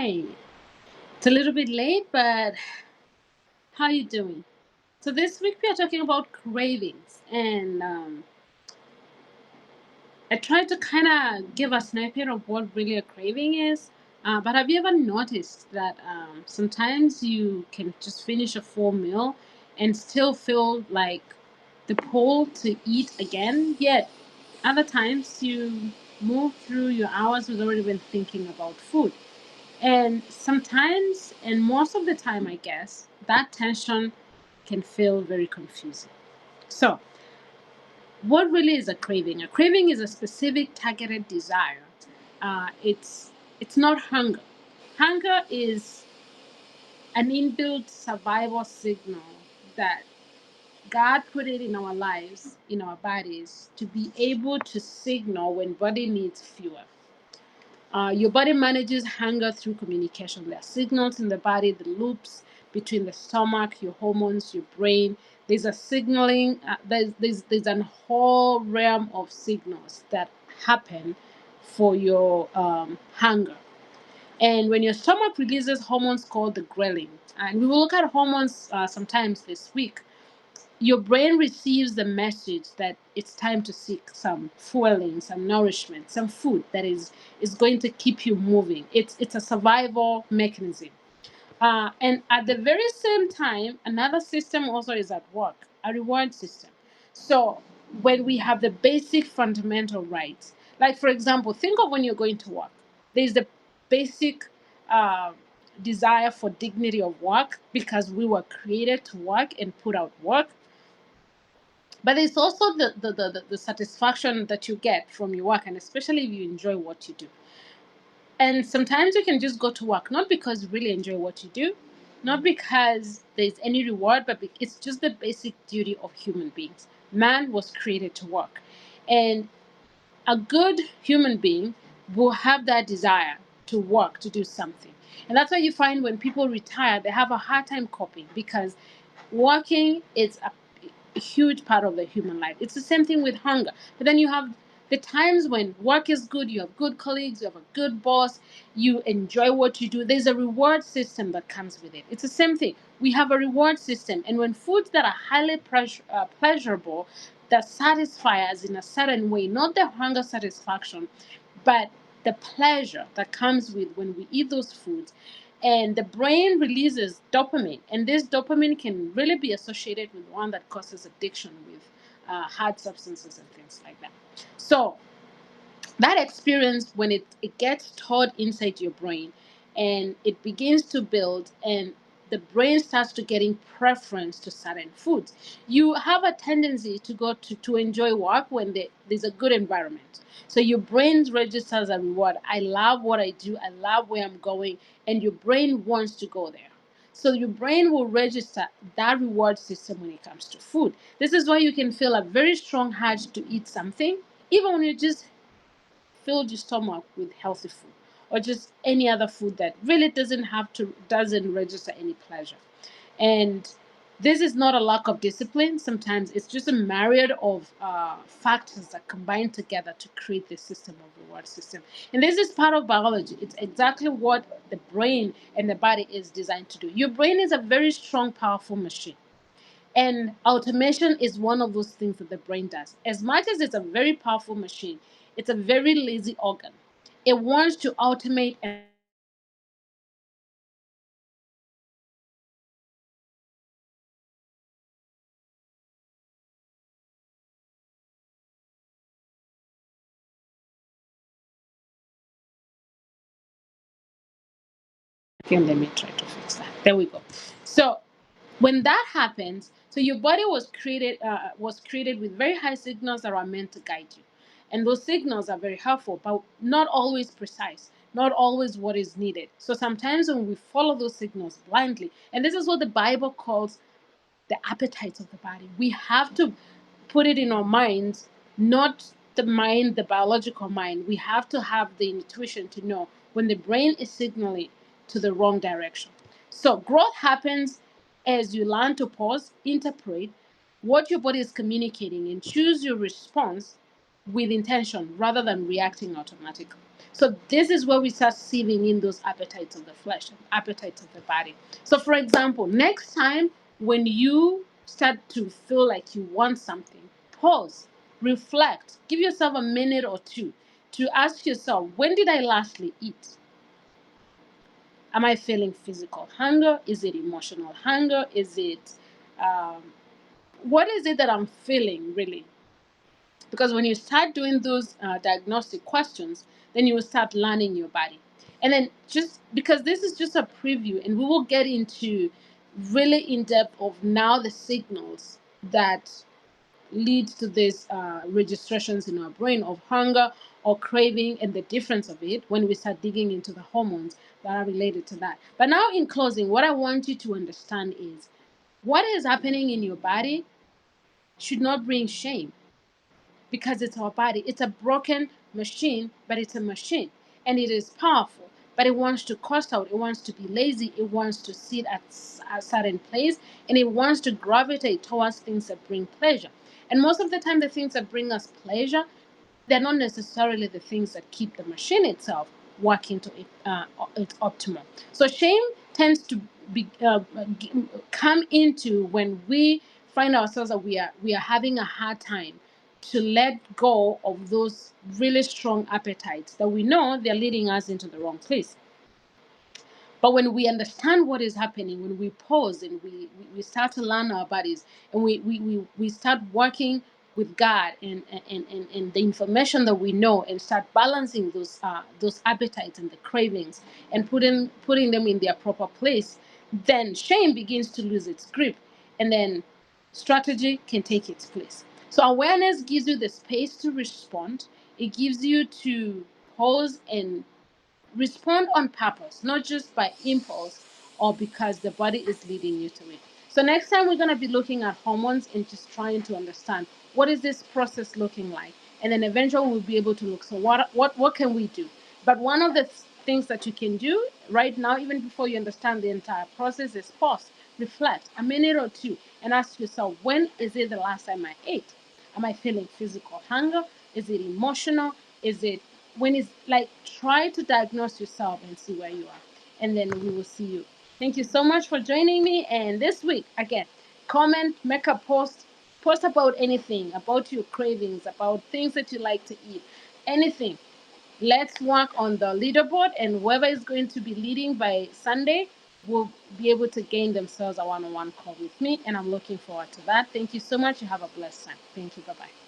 Hi. It's a little bit late, but how are you doing? So this week we are talking about cravings, and I tried to kind of give a snippet of what really a craving is. But have you ever noticed that sometimes you can just finish a full meal and still feel like the pull to eat again? Yet other times you move through your hours without even thinking about food. And sometimes, and most of the time, I guess, that tension can feel very confusing. So, what really is a craving? A craving is a specific targeted desire. It's not hunger. Hunger is an inbuilt survival signal that God put it in our lives, in our bodies, to be able to signal when body needs fuel. Your body manages hunger through communication. There are signals in the body, the loops between the stomach, your hormones, your brain. There's a signaling, there's a whole realm of signals that happen for your hunger. And when your stomach releases hormones called the ghrelin, and we will look at hormones sometimes this week, your brain receives the message that it's time to seek some fueling, some nourishment, some food that is going to keep you moving. It's a survival mechanism. And at the very same time, another system also is at work, a reward system. So when we have the basic fundamental rights, like for example, think of when you're going to work. There's the basic uh, desire for dignity of work because we were created to work and put out work, but it's also the satisfaction that you get from your work, and especially if you enjoy what you do. And sometimes you can just go to work not because you really enjoy what you do, not because there's any reward, but it's just the basic duty of human beings. Man was created to work, and a good human being will have that desire to work, to do something. And that's why you find when people retire, they have a hard time coping because working is a huge part of the human life. It's the same thing with hunger. But then you have the times when work is good, you have good colleagues, you have a good boss, you enjoy what you do. There's a reward system that comes with it. It's the same thing. We have a reward system. And when foods that are highly pleasurable, that satisfy us in a certain way, not the hunger satisfaction, but the pleasure that comes with when we eat those foods, and the brain releases dopamine, and this dopamine can really be associated with one that causes addiction with hard substances and things like that. So that experience, when it gets stored inside your brain and it begins to build, and the brain starts to getting preference to certain foods, you have a tendency to go to enjoy work when there's a good environment. So your brain registers a reward. I love what I do, I love where I'm going, and your brain wants to go there. So your brain will register that reward system when it comes to food. This is why you can feel a very strong urge to eat something even when you just filled your stomach with healthy food, or just any other food that really doesn't register any pleasure. And this is not a lack of discipline. Sometimes it's just a myriad of factors that combine together to create this system of reward system. And this is part of biology. It's exactly what the brain and the body is designed to do. Your brain is a very strong, powerful machine. And automation is one of those things that the brain does. As much as it's a very powerful machine, it's a very lazy organ. It wants to automate and let me try to fix that. There we go. So when that happens, so your body was created with very high signals that are meant to guide you, and those signals are very helpful, but not always precise, not always what is needed. So sometimes when we follow those signals blindly, and this is what the Bible calls the appetites of the body. We have to put it in our minds, not the mind, the biological mind. We have to have the intuition to know when the brain is signaling to the wrong direction. So, growth happens as you learn to pause, interpret what your body is communicating, and choose your response with intention rather than reacting automatically. So this is where we start seething in those appetites of the flesh, appetites of the body. So for example, next time when you start to feel like you want something, pause, reflect, give yourself a minute or two to ask yourself, when did I lastly eat? Am I feeling physical hunger? Is it emotional hunger? Is it um, what is it that I'm feeling really? Because when you start doing those diagnostic questions, then you will start learning your body. And then, just because this is just a preview, and we will get into really in depth of now the signals that lead to these registrations in our brain of hunger or craving, and the difference of it when we start digging into the hormones that are related to that. But now, in closing, what I want you to understand is what is happening in your body should not bring shame, because it's our body. It's a broken machine, but it's a machine, and it is powerful. But it wants to cost out. It wants to be lazy. It wants to sit at a certain place, and it wants to gravitate towards things that bring pleasure. And most of the time, the things that bring us pleasure, they're not necessarily the things that keep the machine itself working to its optimal. So shame tends to be come into when we find ourselves that we are having a hard time to let go of those really strong appetites that we know they're leading us into the wrong place. But when we understand what is happening, when we pause and we start to learn our bodies, and we start working with God and the information that we know, and start balancing those appetites and the cravings, and putting them in their proper place, then shame begins to lose its grip, and then strategy can take its place. So awareness gives you the space to respond. It gives you to pause and respond on purpose, not just by impulse or because the body is leading you to it. So next time we're going to be looking at hormones and just trying to understand what is this process looking like, and then eventually we'll be able to look. So what can we do? But one of the things that you can do right now, even before you understand the entire process, is pause, reflect a minute or two, and ask yourself, when is it the last time I ate? Am I feeling physical hunger? Is it emotional? Is it when it's like, try to diagnose yourself and see where you are, and then we will see you. Thank you so much for joining me. And this week, again, comment, make a post about anything, about your cravings, about things that you like to eat, anything. Let's work on the leaderboard, and whoever is going to be leading by Sunday will be able to gain themselves a one-on-one call with me, and I'm looking forward to that. Thank you so much. You have a blessed time. Thank you. Bye-bye.